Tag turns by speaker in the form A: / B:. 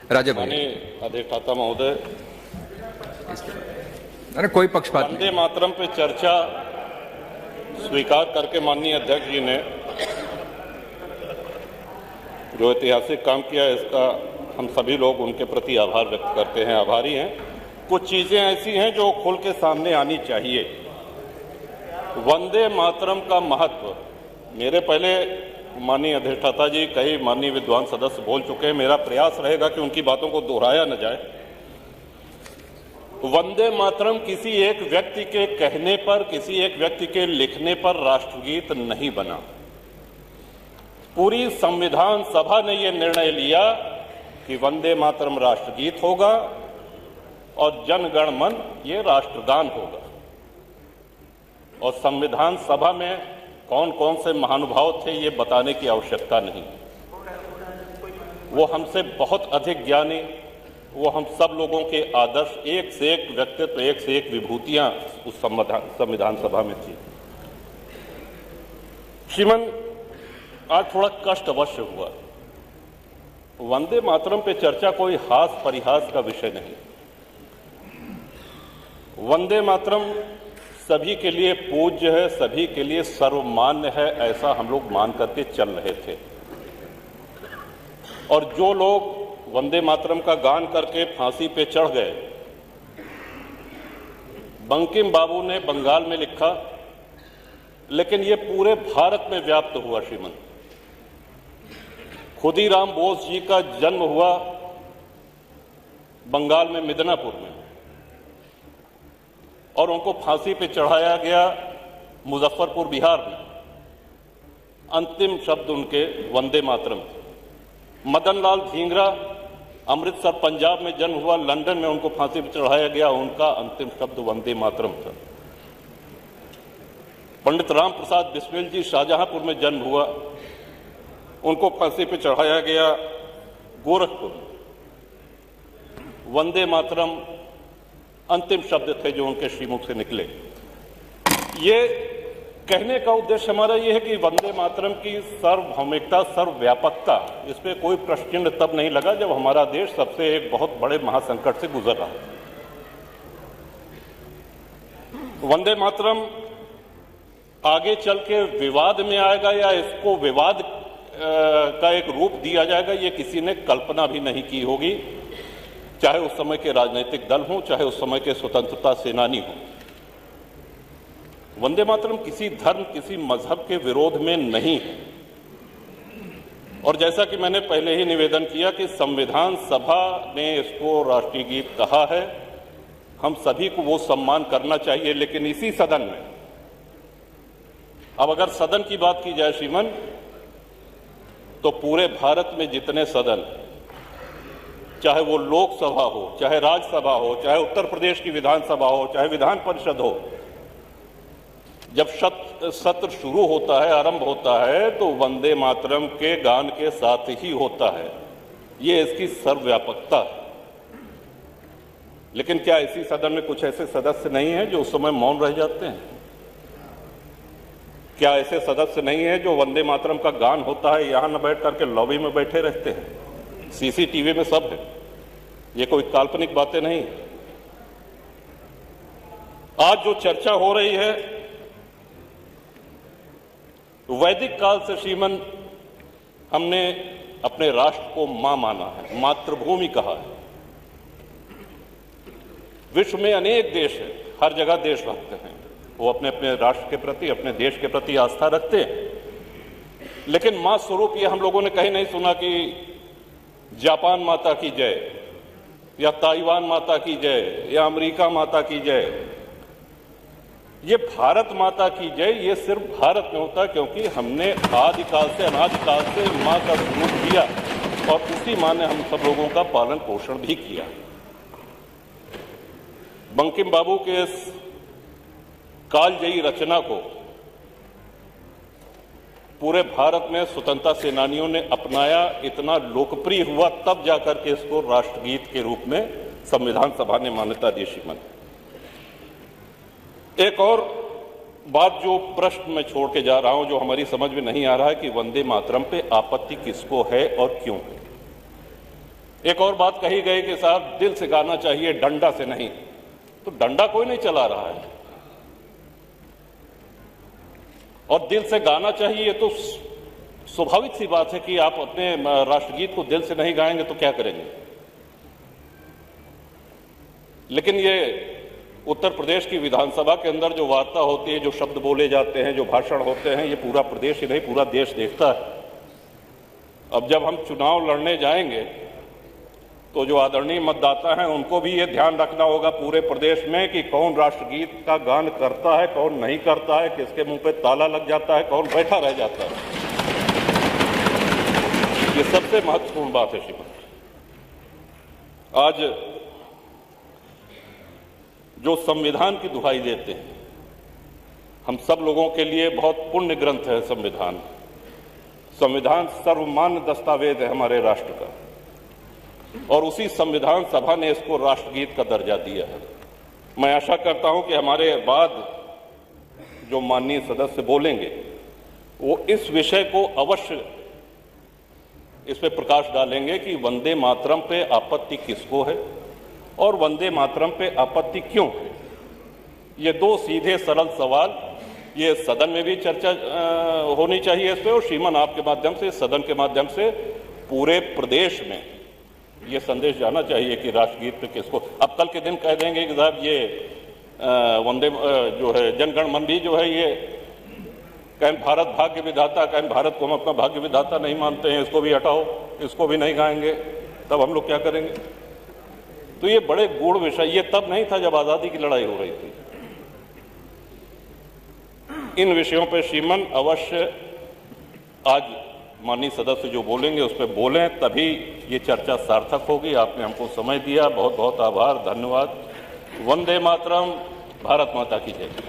A: राजा
B: माननीय अधिष्ठाता महोदय,
A: अरे कोई पक्षपात नहीं।
B: वंदे मातरम पे चर्चा स्वीकार करके माननीय अध्यक्ष जी ने जो ऐतिहासिक काम किया, इसका हम सभी लोग उनके प्रति आभार व्यक्त करते हैं, आभारी हैं। कुछ चीजें ऐसी हैं जो खुल के सामने आनी चाहिए। वंदे मातरम का महत्व, मेरे पहले माननीय अधिष्ठाता जी, कई माननीय विद्वान सदस्य बोल चुके हैं। मेरा प्रयास रहेगा कि उनकी बातों को दोहराया न जाए। वंदे मातरम किसी एक व्यक्ति के कहने पर, किसी एक व्यक्ति के लिखने पर राष्ट्रगीत नहीं बना। पूरी संविधान सभा ने यह निर्णय लिया कि वंदे मातरम राष्ट्रगीत होगा और जन गण मन ये राष्ट्रगान होगा। और संविधान सभा में कौन कौन से महानुभाव थे ये बताने की आवश्यकता नहीं। वो हमसे बहुत अधिक ज्ञानी, वो हम सब लोगों के आदर्श, एक से एक व्यक्तित्व, एक से एक विभूतियां उस संविधान सभा में थी। श्रीमान, आज थोड़ा कष्ट अवश्य हुआ। वंदे मातरम पे चर्चा कोई हास परिहास का विषय नहीं। वंदे मातरम सभी के लिए पूज्य है, सभी के लिए सर्वमान्य है, ऐसा हम लोग मान करके चल रहे थे। और जो लोग वंदे मातरम का गान करके फांसी पे चढ़ गए, बंकिम बाबू ने बंगाल में लिखा, लेकिन ये पूरे भारत में व्याप्त हुआ। श्रीमंत खुदीराम बोस जी का जन्म हुआ बंगाल में मिदनापुर में, और उनको फांसी पे चढ़ाया गया मुजफ्फरपुर बिहार में। अंतिम शब्द उनके वंदे मातरम। मदन लाल ढींगरा अमृतसर पंजाब में जन्म हुआ, लंदन में उनको फांसी पे चढ़ाया गया, उनका अंतिम शब्द वंदे मातरम था। पंडित राम प्रसाद बिस्मिल जी शाहजहांपुर में जन्म हुआ, उनको फांसी पे चढ़ाया गया गोरखपुर में। वंदे मातरम अंतिम शब्द थे जो उनके श्रीमुख से निकले। ये कहने का उद्देश्य हमारा ये है कि वंदे मातरम की सार्वभौमिकता, सर्वव्यापकता, इस पे कोई प्रश्न चिन्ह तब नहीं लगा जब हमारा देश सबसे एक बहुत बड़े महासंकट से गुजर रहा है। वंदे मातरम आगे चल के विवाद में आएगा या इसको विवाद का एक रूप दिया जाएगा, ये किसी ने कल्पना भी नहीं की होगी, चाहे उस समय के राजनीतिक दल हों, चाहे उस समय के स्वतंत्रता सेनानी हों। वंदे मातरम किसी धर्म, किसी मजहब के विरोध में नहीं है। और जैसा कि मैंने पहले ही निवेदन किया कि संविधान सभा ने इसको राष्ट्रीय गीत कहा है, हम सभी को वो सम्मान करना चाहिए। लेकिन इसी सदन में, अब अगर सदन की बात की जाए श्रीमन, तो पूरे भारत में जितने सदन, चाहे वो लोकसभा हो, चाहे राज्यसभा हो, चाहे उत्तर प्रदेश की विधानसभा हो, चाहे विधान परिषद हो, जब सत्र शुरू होता है, आरंभ होता है, तो वंदे मातरम के गान के साथ ही होता है। ये इसकी सर्वव्यापकता है। लेकिन क्या इसी सदन में कुछ ऐसे सदस्य नहीं हैं जो उस समय मौन रह जाते हैं? क्या ऐसे सदस्य नहीं हैं जो वंदे मातरम का गान होता है यहां न बैठ करके लॉबी में बैठे रहते हैं? सीसीटीवी में सब है, ये कोई काल्पनिक बातें नहीं। आज जो चर्चा हो रही है, वैदिक काल से श्रीमन हमने अपने राष्ट्र को मां माना है, मातृभूमि कहा है। विश्व में अनेक देश हैं, हर जगह देशभक्त हैं, वो अपने अपने राष्ट्र के प्रति, अपने देश के प्रति आस्था रखते हैं। लेकिन मां स्वरूप ये हम लोगों ने कहीं नहीं सुना कि जापान माता की जय, या ताइवान माता की जय, या अमेरिका माता की जय। ये भारत माता की जय, ये सिर्फ भारत में होता है, क्योंकि हमने आदिकाल से, अनादिकाल से मां का स्वरूप दिया और उसी मां ने हम सब लोगों का पालन पोषण भी किया। बंकिम बाबू के इस कालजयी रचना को पूरे भारत में स्वतंत्रता सेनानियों ने अपनाया, इतना लोकप्रिय हुआ, तब जाकर के इसको राष्ट्रगीत के रूप में संविधान सभा ने मान्यता दी। श्रीमन, एक और बात जो प्रश्न में छोड़ के जा रहा हूं, जो हमारी समझ में नहीं आ रहा है कि वंदे मातरम पे आपत्ति किसको है और क्यों है। एक और बात कही गई कि साहब दिल से गाना चाहिए, डंडा से नहीं। तो डंडा कोई नहीं चला रहा है, और दिल से गाना चाहिए तो स्वाभाविक सी बात है कि आप अपने राष्ट्रगीत को दिल से नहीं गाएंगे तो क्या करेंगे। लेकिन ये उत्तर प्रदेश की विधानसभा के अंदर जो वार्ता होती है, जो शब्द बोले जाते हैं, जो भाषण होते हैं, ये पूरा प्रदेश ही नहीं पूरा देश देखता है। अब जब हम चुनाव लड़ने जाएंगे तो जो आदरणीय मतदाता हैं उनको भी ये ध्यान रखना होगा पूरे प्रदेश में कि कौन राष्ट्रगीत का गान करता है, कौन नहीं करता है, किसके मुंह पे ताला लग जाता है, कौन बैठा रह जाता है। ये सबसे महत्वपूर्ण बात है श्रीमान। आज जो संविधान की दुहाई देते हैं, हम सब लोगों के लिए बहुत पुण्य ग्रंथ है संविधान। संविधान सर्वमान्य दस्तावेज है हमारे राष्ट्र का, और उसी संविधान सभा ने इसको राष्ट्रगीत का दर्जा दिया है। मैं आशा करता हूं कि हमारे बाद जो माननीय सदस्य बोलेंगे वो इस विषय को अवश्य इस पे प्रकाश डालेंगे कि वंदे मातरम पे आपत्ति किसको है और वंदे मातरम पे आपत्ति क्यों है। ये दो सीधे सरल सवाल, ये सदन में भी चर्चा होनी चाहिए इस पे, और श्रीमान आपके माध्यम से, सदन के माध्यम से पूरे प्रदेश में ये संदेश जाना चाहिए कि राष्ट्रगीत पे किसको। अब कल के दिन कह देंगे कि साहब ये वंदे जो है जनगण मन भी जो है ये कहीं भारत भाग्य विधाता, कहीं भारत को हम अपना भाग्य विधाता नहीं मानते हैं, इसको भी हटाओ, इसको भी नहीं गाएंगे, तब हम लोग क्या करेंगे। तो ये बड़े गूढ़ विषय, ये तब नहीं था जब आज़ादी की लड़ाई हो रही थी। इन विषयों पर श्रीमान अवश्य आज माननीय सदस्य जो बोलेंगे उस पर बोलें, तभी ये चर्चा सार्थक होगी। आपने हमको समय दिया, बहुत बहुत आभार, धन्यवाद। वंदे मातरम, भारत माता की जय।